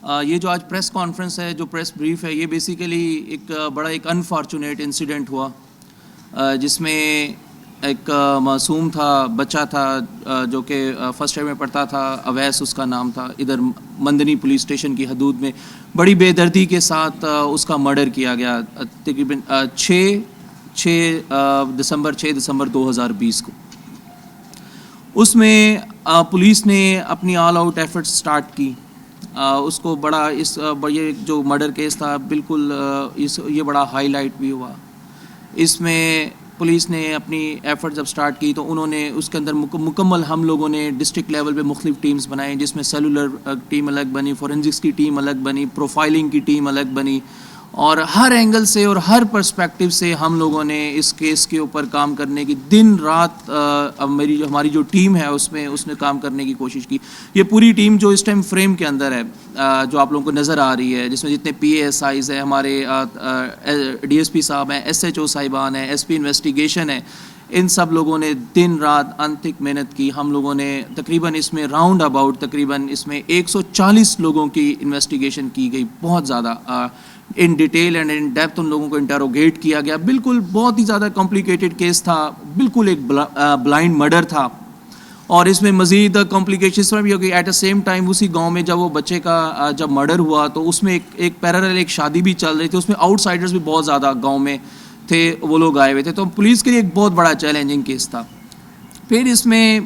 یہ جو آج پریس کانفرنس ہے، جو پریس بریف ہے، یہ بیسیکلی ایک انفارچونیٹ انسیڈنٹ ہوا جس میں ایک معصوم تھا، بچہ تھا جو کہ فرسٹ ایئر میں پڑھتا تھا، اویس اس کا نام تھا، ادھر مندنی پولیس اسٹیشن کی حدود میں بڑی بے دردی کے ساتھ اس کا مرڈر کیا گیا تقریباً 6 دسمبر 2020 کو۔ اس میں پولیس نے اپنی آل آؤٹ ایفرٹس سٹارٹ کی۔ اس کو یہ جو مرڈر کیس تھا بالکل یہ بڑا ہائی لائٹ بھی ہوا۔ اس میں پولیس نے اپنی ایفرٹ جب سٹارٹ کی تو انہوں نے اس کے اندر مکمل ہم لوگوں نے ڈسٹرکٹ لیول پہ مختلف ٹیمز بنائیں، جس میں سیلولر ٹیم الگ بنی، فورینزکس کی ٹیم الگ بنی، پروفائلنگ کی ٹیم الگ بنی، اور ہر اینگل سے اور ہر پرسپیکٹیو سے ہم لوگوں نے اس کیس کے اوپر کام کرنے کی دن رات ہماری جو ٹیم ہے اس نے کام کرنے کی کوشش کی۔ یہ پوری ٹیم جو اس ٹائم فریم کے اندر ہے، جو آپ لوگوں کو نظر آ رہی ہے، جس میں جتنے پی اے ایس آئیز ہیں، ہمارے ڈی ایس پی صاحب ہیں، ایس ایچ او صاحبان ہیں، ایس پی انویسٹیگیشن ہے، ان سب لوگوں نے دن رات انتھک محنت کی۔ ہم لوگوں نے تقریباً اس میں راؤنڈ اباؤٹ تقریباً اس میں 140 لوگوں کی انویسٹیگیشن کی گئی، بہت زیادہ in detail and in depth ان لوگوں کو انٹروگیٹ کیا گیا۔ بالکل بہت ہی زیادہ کمپلیکیٹڈ کیس تھا، بالکل ایک بلائنڈ مرڈر تھا، اور اس میں مزید کمپلیکیشنس میں بھی ہو گئی۔ ایٹ اے سیم ٹائم اسی گاؤں میں جب وہ بچے کا جب مرڈر ہوا تو اس میں ایک پیرالل ایک شادی بھی چل رہی تھی، اس میں آؤٹ سائڈرز بھی بہت زیادہ گاؤں میں تھے، وہ لوگ آئے ہوئے تھے، تو پولیس کے لیے ایک بہت بڑا چیلنجنگ کیس تھا۔ پھر اس میں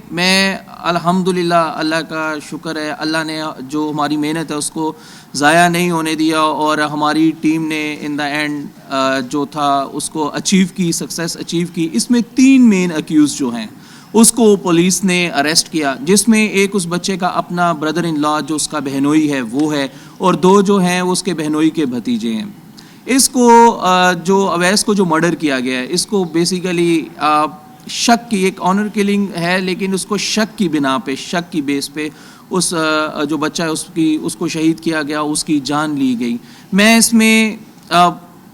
الحمدللہ اللہ کا شکر ہے، اللہ نے جو ہماری محنت ہے اس کو ضائع نہیں ہونے دیا، اور ہماری ٹیم نے ان دا اینڈ جو تھا اس کو اچیو کی، سکسیس اچیو کی۔ اس میں 3 مین اکیوز جو ہیں اس کو پولیس نے اریسٹ کیا، جس میں ایک اس بچے کا اپنا بردر ان لا جو اس کا بہنوئی ہے وہ ہے، اور 2 جو ہیں وہ اس کے بہنوئی کے بھتیجے ہیں۔ اس کو جو اویس کو جو مرڈر کیا گیا ہے، اس کو بیسیکلی شک کی ایک آنر کلنگ ہے، لیکن اس کو شک کی بنا پہ، شک کی بیس پہ اس جو بچہ ہے اس کو شہید کیا گیا، اس کی جان لی گئی۔ میں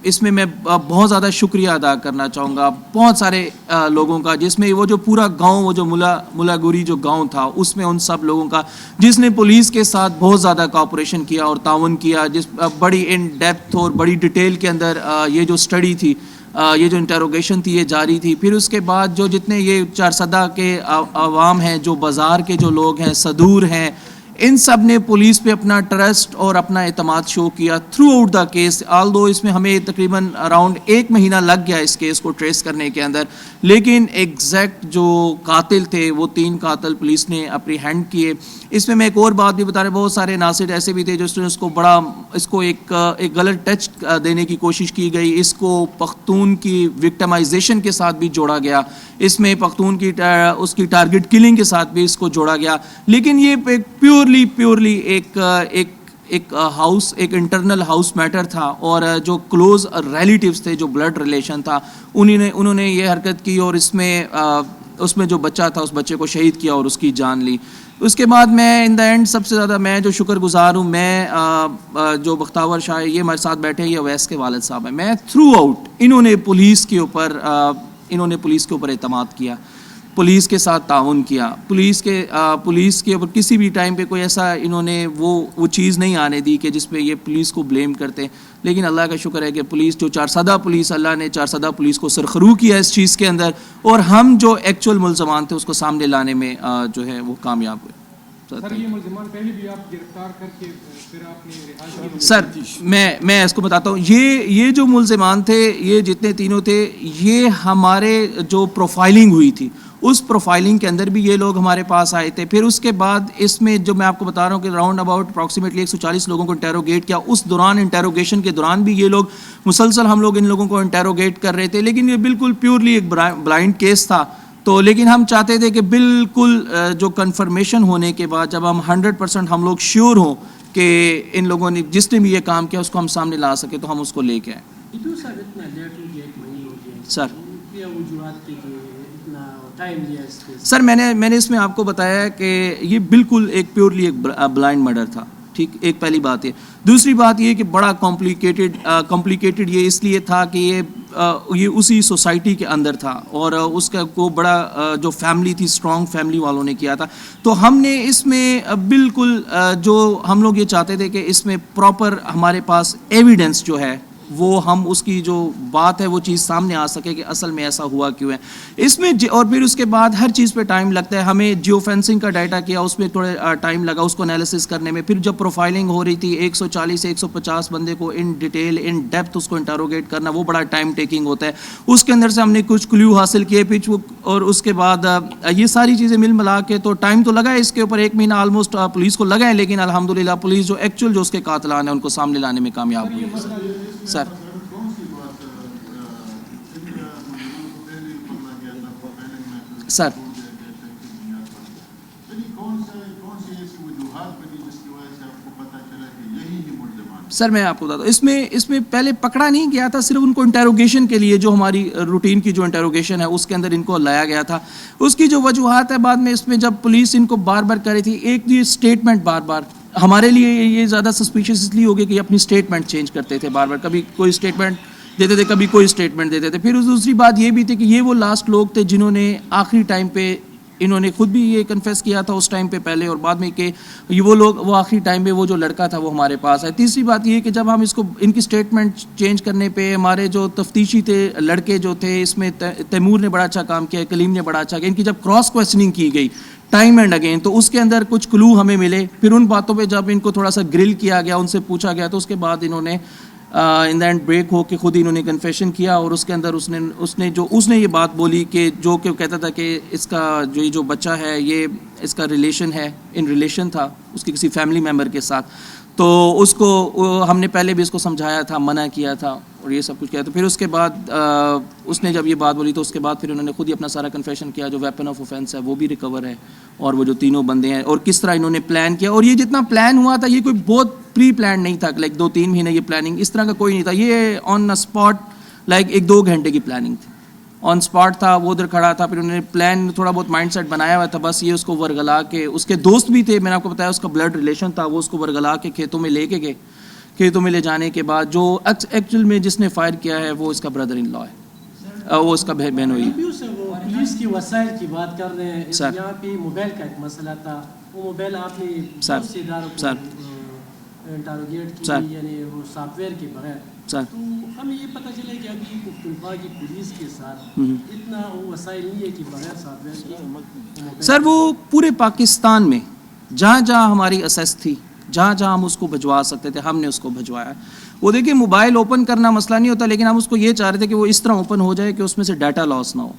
اس میں بہت زیادہ شکریہ ادا کرنا چاہوں گا بہت سارے لوگوں کا، جس میں وہ جو پورا گاؤں، وہ جو ملا گوری جو گاؤں تھا، اس میں ان سب لوگوں کا جس نے پولیس کے ساتھ بہت زیادہ کوآپریشن کیا اور تعاون کیا، جس بڑی ان ڈیپتھ اور بڑی ڈیٹیل کے اندر یہ جو اسٹڈی تھی، یہ جو انٹروگیشن تھی، یہ جاری تھی۔ پھر اس کے بعد جو جتنے یہ چارسدہ کے عوام ہیں، جو بازار کے جو لوگ ہیں، صدور ہیں، ان سب نے پولیس پہ اپنا ٹرسٹ اور اپنا اعتماد شو کیا throughout the case. Although اس میں ہمیں تقریباً اراؤنڈ 1 مہینہ لگ گیا اس کیس کو ٹریس کرنے کے اندر، لیکن ایگزیکٹ جو قاتل تھے وہ 3 قاتل پولیس نے اپری ہینڈ کیے۔ اس میں ایک اور بات بھی بتا رہے، بہت سارے ناصر ایسے بھی تھے جو اس کو ایک غلط ٹچ دینے کی کوشش کی گئی، اس کو پختون کی وکٹمائزیشن کے ساتھ بھی جوڑا گیا، اس میں پختون کی اس کی ٹارگٹ کلنگ کے ساتھ بھی اس کو جوڑا گیا، لیکن یہ پیورلی ایک انٹرنل ہاؤس میٹر تھا، اور جو کلوز ریلیٹیوز تھے، جو بلڈ ریلیشن تھا، انہوں نے یہ حرکت کی، اور اس میں جو بچہ تھا اس بچے کو شہید کیا اور اس کی جان لی۔ اس کے بعد میں ان دا اینڈ سب سے زیادہ میں جو شکر گزار ہوں، میں جو بختاور شاہ یہ ہمارے ساتھ بیٹھے ہیں، یہ اویس کے والد صاحب ہیں، میں تھرو آؤٹ انہوں نے پولیس کے اوپر اعتماد کیا، پولیس کے ساتھ تعاون کیا، پولیس کے اوپر کسی بھی ٹائم پہ کوئی ایسا انہوں نے وہ چیز نہیں آنے دی کہ جس پہ یہ پولیس کو بلیم کرتے۔ لیکن اللہ کا شکر ہے کہ پولیس جو چارسدہ پولیس، اللہ نے چارسدہ پولیس کو سرخرو کیا اس چیز کے اندر، اور ہم جو ایکچوئل ملزمان تھے اس کو سامنے لانے میں جو ہے وہ کامیاب ہوئے۔ سر یہ ملزمان پہلے بھی آپ گرفتار کر کے پھر آپ نے رہا کیا؟ سر میں اس کو بتاتا ہوں، یہ جو ملزمان تھے، یہ جتنے تینوں تھے، یہ ہمارے جو پروفائلنگ ہوئی تھی اس پروفائلنگ کے اندر بھی یہ لوگ ہمارے پاس آئے تھے۔ پھر اس کے بعد اس میں جو میں آپ کو بتا رہا ہوں کہ راؤنڈ اباؤٹ اپروکسیمیٹلی 140 لوگوں کو انٹیروگیٹ کیا، اس دوران انٹیروگیشن کے دوران بھی یہ لوگ مسلسل ہم لوگ ان لوگوں کو انٹیروگیٹ کر رہے تھے، لیکن یہ بالکل پیورلی ایک بلائنڈ کیس تھا۔ تو لیکن ہم چاہتے تھے کہ بالکل جو کنفرمیشن ہونے کے بعد جب ہم 100% ہم لوگ شیور ہوں کہ ان لوگوں نے جس نے بھی یہ کام کیا اس کو ہم سامنے لا سکے، تو ہم اس کو لے کے آئے۔ سر میں نے اس میں آپ کو بتایا کہ یہ بالکل ایک پیورلی ایک بلائنڈ مرڈر تھا، ٹھیک، ایک پہلی بات یہ. دوسری بات یہ کہ بڑا کمپلیکیٹڈ یہ اس لیے تھا کہ یہ اسی سوسائٹی کے اندر تھا اور اس کا کو بڑا جو فیملی تھی اسٹرانگ فیملی والوں نے کیا تھا. تو ہم نے اس میں بالکل جو ہم لوگ یہ چاہتے تھے کہ اس میں پراپر ہمارے پاس ایویڈنس جو ہے وہ ہم اس کی جو بات ہے وہ چیز سامنے آ سکے کہ اصل میں ایسا ہوا کیوں ہے اس میں. اور پھر اس کے بعد ہر چیز پہ ٹائم لگتا ہے. ہمیں جیو فینسنگ کا ڈیٹا کیا, اس میں تھوڑا ٹائم لگا اس کو انالیسس کرنے میں. پھر جب پروفائلنگ ہو رہی تھی 140 150 بندے کو ان ڈیٹیل ان ڈیپتھ اس کو انٹروگیٹ کرنا, وہ بڑا ٹائم ٹیکنگ ہوتا ہے. اس کے اندر سے ہم نے کچھ کلیو حاصل کیے پھر اور اس کے بعد یہ ساری چیزیں مل ملا کے تو ٹائم تو لگا ہے اس کے اوپر, 1 مہینہ آلموسٹ پولیس کو لگا ہے, لیکن الحمدللہ پولیس جو ایکچوئل جو اس کے قاتلان ہیں ان کو سامنے لانے میں کامیاب ہوئی ہے. سر سر سر میں آپ کو بتاتا ہوں, اس میں پہلے پکڑا نہیں گیا تھا, صرف ان کو انٹروگیشن کے لیے جو ہماری روٹین کی جو انٹروگیشن ہے اس کے اندر ان کو لایا گیا تھا. اس کی جو وجوہات ہے بعد میں اس میں جب پولیس ان کو بار بار کر رہی تھی, ایک یہ اسٹیٹمنٹ بار بار ہمارے لیے یہ زیادہ سسپیشیس اس لیے ہو گیا کہ یہ اپنی اسٹیٹمنٹ چینج کرتے تھے بار بار, کبھی کوئی اسٹیٹمنٹ دیتے تھے کبھی کوئی اسٹیٹمنٹ دیتے تھے. پھر دوسری بات یہ بھی تھی کہ یہ وہ لاسٹ لوگ تھے جنہوں نے آخری ٹائم پہ انہوں نے خود بھی یہ کنفیس کیا تھا اس ٹائم پہ پہلے اور بعد میں کہ یہ وہ لوگ وہ آخری ٹائم پہ وہ جو لڑکا تھا وہ ہمارے پاس ہے. تیسری بات یہ کہ جب ہم اس کو ان کی اسٹیٹمنٹ چینج کرنے پہ ہمارے جو تفتیشی تھے لڑکے جو تھے, اس میں تیمور نے بڑا اچھا کام کیا, کلیم نے بڑا اچھا کیا, ان کی جب کراس کویسچننگ کی گئی ٹائم اینڈ اگین تو اس کے اندر کچھ کلو ہمیں ملے. پھر ان باتوں پہ جب ان کو تھوڑا سا گرل کیا گیا, ان سے پوچھا گیا, تو اس کے بعد انہوں نے ان دا اینڈ بریک ہو کے خود ہی انہوں نے کنفیشن کیا. اور اس کے اندر اس نے یہ بات بولی کہ جو کہ کہتا تھا کہ اس کا جو بچہ ہے یہ اس کا ریلیشن ہے, ان ریلیشن تھا اس کی کسی فیملی ممبر کے ساتھ. تو اس کو ہم نے پہلے بھی اس کو سمجھایا تھا, منع کیا تھا اور یہ سب کچھ کیا. تو پھر اس کے بعد اس نے جب یہ بات بولی تو اس کے بعد پھر انہوں نے خود ہی اپنا سارا کنفیشن کیا, جو ویپن آف اوفینس ہے وہ بھی ریکور ہے, اور وہ جو تینوں بندے ہیں اور کس طرح انہوں نے پلان کیا. اور یہ جتنا پلان ہوا تھا یہ کوئی بہت پری پلان نہیں تھا, لائک 2-3 مہینے یہ پلاننگ اس طرح کا کوئی نہیں تھا. یہ آن اسپاٹ لائک 1-2 گھنٹے کی پلاننگ تھی, آن اسپاٹ تھا, وہ ادھر کھڑا تھا. پھر انہوں نے پلان تھوڑا بہت مائنڈ سیٹ بنایا ہوا تھا, بس یہ اس کو ورگلا کے, اس کے دوست بھی تھے, میں نے آپ کو بتایا اس کا بلڈ ریلیشن تھا, وہ اس کو ورگلا کے کھیتوں میں لے کے گئے. کھیتوں میں لے جانے کے بعد جو ایکچوئل میں جس نے فائر کیا ہے وہ اس کا بردر ان لا ہے, وہ اس کا بہن ہوئی. پولیس کی وسائل کی بات کر رہے ہیں, یہاں پہ موبائل کا ایک مسئلہ تھا, وہ موبائل آپ نے بہت سے اداروں کو انٹروگیٹ کی, یعنی وہ سافٹ ویئر کے بغیر. تو ہمیں یہ پتہ چلے کہ ابھی پختونخوا کی پولیس کے ساتھ اتنا وہ وسائل نہیں ہے کہ بغیر سافٹ ویئر کی. سر وہ پورے پاکستان میں جہاں جہاں ہماری اسیس تھی, جہاں جہاں ہم اس کو بھجوا سکتے تھے ہم نے اس کو بھجوایا. وہ دیکھیں موبائل اوپن کرنا مسئلہ نہیں ہوتا, لیکن ہم اس کو یہ چاہ رہے تھے کہ وہ اس طرح اوپن ہو جائے کہ اس میں سے ڈیٹا لاس نہ ہو.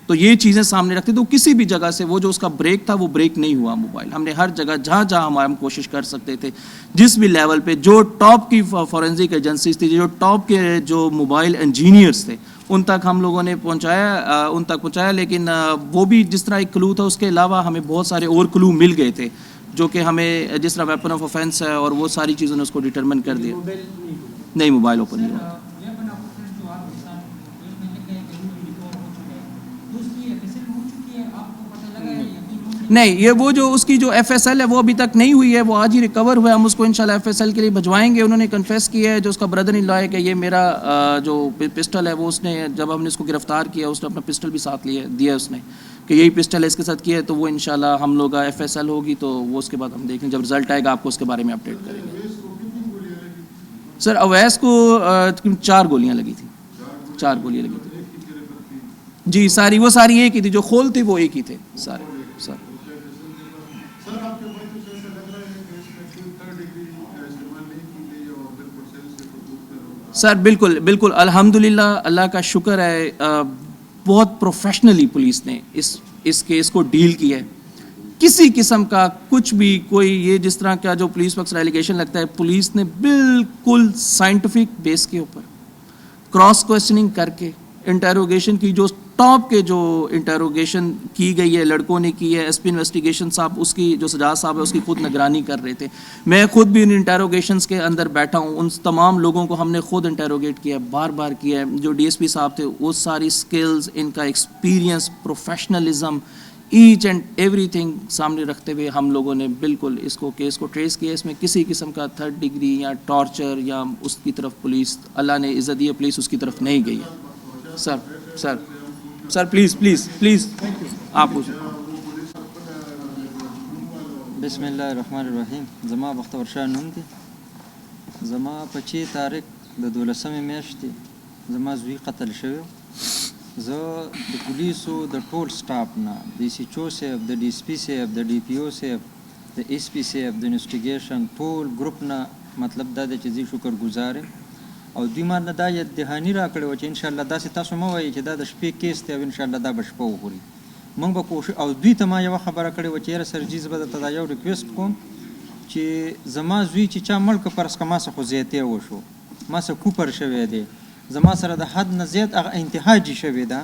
تو یہ چیزیں سامنے رکھتے تو کسی بھی جگہ سے وہ جو اس کا بریک تھا وہ بریک نہیں ہوا موبائل. ہم نے ہر جگہ جہاں جہاں ہم کوشش کر سکتے تھے, جس بھی لیول پہ جو ٹاپ کی فورینزک ایجنسیز تھی, جو ٹاپ کے جو موبائل انجینئرس تھے, ان تک ہم لوگوں نے پہنچایا. لیکن وہ بھی جس طرح ایک کلو تھا, اس کے علاوہ ہمیں بہت سارے اور کلو مل گئے تھے جو کہ ہمیں جس طرح ویپن آف اوفینس ہے اور وہ ساری چیزوں نے اس کو ڈٹرمن کر دیا. نہیں موبائل اوپن نہیں ہوا. نہیں, یہ وہ جو اس کی جو ایف ایس ایل ہے وہ ابھی تک نہیں ہوئی ہے, وہ آج ہی ریکور ہوا ہے. ہم اس کو انشاءاللہ ایف ایس ایل کے لیے بھجوائیں گے. انہوں نے کنفیس کیا ہے جو اس کا بردر ان لا ہے کہ یہ میرا جو پسٹل ہے وہ اس نے, جب ہم نے اس کو گرفتار کیا اس نے اپنا پسٹل بھی ساتھ دیا اس نے کہ یہی پسٹل ہے اس کے ساتھ کیا ہے. تو وہ انشاءاللہ ہم لوگ ایف ایس ایل ہوگی تو وہ اس کے بعد ہم دیکھیں, جب رزلٹ آئے گا آپ کو اس کے بارے میں اپڈیٹ کریں گے. سر اویس کو 4 گولیاں لگی تھیں, 4 گولیاں لگی تھیں جی. وہ ساری ایک ہی تھی, جو خول تھے وہ ایک ہی تھے سارے. سر سر بالکل الحمدللہ, اللہ کا شکر ہے, بہت پروفیشنلی پولیس نے اس کیس کو ڈیل کیا ہے. کسی قسم کا کچھ بھی کوئی یہ جس طرح کا جو پولیس وقت ایلیگیشن لگتا ہے, پولیس نے بالکل سائنٹیفک بیس کے اوپر کراس کویسچننگ کر کے انٹروگیشن کی, جو ٹاپ کے جو انٹروگیشن کی گئی ہے لڑکوں نے کی ہے. ایس پی انویسٹیگیشن صاحب, اس کی جو سجاد صاحب ہے, اس کی خود نگرانی کر رہے تھے. میں خود بھی ان انٹروگیشنز کے اندر بیٹھا ہوں, ان تمام لوگوں کو ہم نے خود انٹروگیٹ کیا ہے, بار بار کیا ہے. جو ڈی ایس پی صاحب تھے, وہ ساری سکلز, ان کا experience, professionalism, each and everything سامنے رکھتے ہوئے ہم لوگوں نے بالکل اس کو کیس کو ٹریس کیا. اس میں کسی قسم کا 3rd ڈگری یا ٹارچر یا اس کی طرف پولیس, اللہ نے عزت دی, پولیس اس کی طرف نہیں گئی ہے. سر پلیز آپ پوچھیں. بسم الله الرحمن الرحیم. زما بختور شاه نوم دی. زما په 6 تاریخ د 12مې میاشتې زما زوی قتل شوی. زه د پولیسو د ټول سټاف نه, د سی چو صاحب, د ډي اس پي صاحب, د ډي پي او صاحب, د اس پي صاحب, د انویسټیګیشن ټول ګروپ نه مطلب دا د چې زی شکر گزار او دوی ما نه دا یاد دهانی را کړو چې ان شاء الله داسې تاسو مو وایي چې دا د شپې کیس ته ان شاء الله دا بشپو وخوري. مونږ به کوشش او دوی ته ما یو خبره کړې و چې یاره سرجیز به درته دا یو ریکویسټ کوم چې زما زوی چې چا مړ که فرض که ما څه خو زیاتې وشو, ما څه کوپر شوی دی, زما سره د حد نه زیات هغه انتهاجي شوې ده.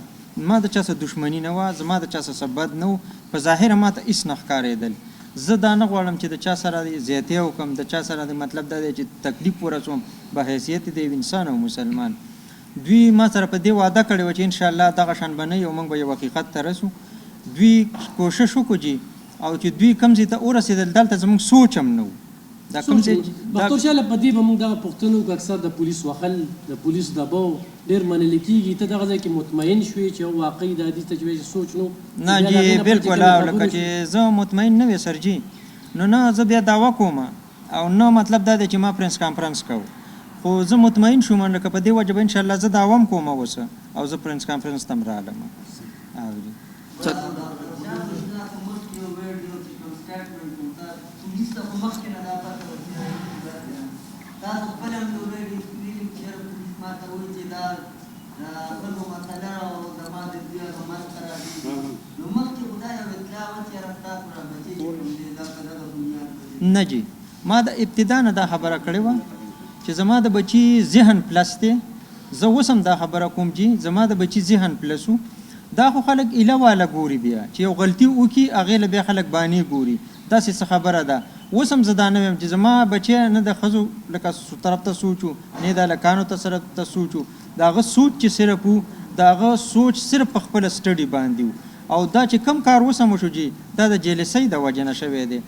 ما د چا سره دښمني نه وه, زما د چا سره بد نه و, په ظاهره ما ته هېڅ نه ښکارېدل. زه دا نه غواړم چې د چا سره زیاتې وکړم, د چا سره د مطلب دا دی چې تکلیف ورسوم په حیثیت د یو انسان او مسلمان. دوی ما سره په دې وعده کړې وه چې انشاءالله دغه شان به نه یو موږ به یو حقیقت ته رسو. دوی کوشش وکړو چې او چې دوی کوم ځای ته ورسېدل دلته زموږ سوچ هم نه و. دا کوم ځای ډاکټر شاه په دې به موږ دغه پوښتنه وکړو اکثر د پولیس وهل, د پولیس دباو ډېر منل کېږي. ته دغه ځای کې مطمئن شوې چې واقعي د حدیث تجویز سوچ نو نه جی بالکل لکه چې زه مطمئن نه وې سرجي نو نه زه بیا دعوه کوم او نه مطلب دا دی چې ما پرنس کانفرنس کوو, خو زه مطمئن شوم لکه په دې وجه به انشاءالله زه دعوه هم کوم اوس او زه پرنس کانفرنس ته هم رالم. نه جی ما د ابتدا نه دا خبره کړې وه چې زما د بچي ذهن پلس دی. زه اوس هم دا خبره کوم چې زما د بچي ذهن پلس و. دا خو خلک ایله والا ګوري بیا چې یو غلطي وکړي هغې له بیا خلک بانې ګوري, داسې څه خبره ده. اوس هم زه دا نه ویم چې زما بچی نه د ښځو لکه طرف ته سوچ و نه د هلکانو ته سوچ و. د هغه سوچ چې صرف و د هغه سوچ صرف په خپله سټډي باندې و. او دا چې کم کار اوس هم وشو جي دا د جیلسۍ د وجې نه شوی دی.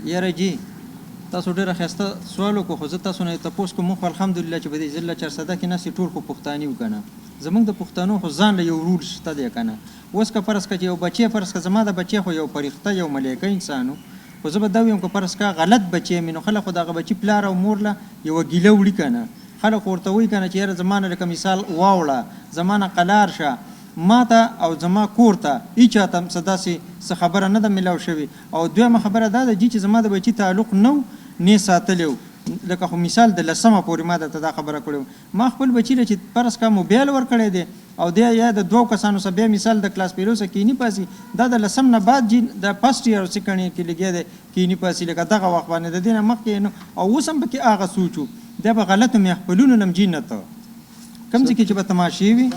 یاره جی تاسو ډېره ښایسته سوال وکړو, خو زه تاسو نه تپوس کوم خو الحمدلله چې په دې ضلع چارسده کې ناستې ټول خو پښتاني وو که نه. زموږ د پښتنو خو ځان له یو رول شته دی که نه. اوس که فرض که چې یو بچی فرض که زما د بچی خو یو پریخته یو ملیکه انسان و, خو زه به دا ویم که فرض که غلط بچی مې نو خلک خو دغه بچي پلار او مور له یوه ګیله وړي که نه. خلک ورته وایي که نه چې یاره زما نه لکه مثال واوړه, زما نه قلار شه, ما ته او زما کور ته هیچا ته څه داسې څه خبره نه ده میلاو شوې. او دویمه خبره دا ده جي چې زما د بچي تعلق نه نه ساتلی و. لکه خو مثال د 10مه پورې ما درته دا خبره کړې وه. ما خپل بچي له چې فرض کا موبایل ورکړی دی او دی یا د 2 کسانو سره بیا مثال د کلاس پیلو سره کینی پاسي, دا د 10م نه بعد جي د فرست ایئر او سیکنډ ایئر کې لګیا دی کینی پاسي لکه دغه وخت باندې د دې نه مخکې نو. او اوس هم پکې هغه سوچ و دا به غلطو محفلونو نه هم جي نه ته کوم ځای کې چې به تماشې وي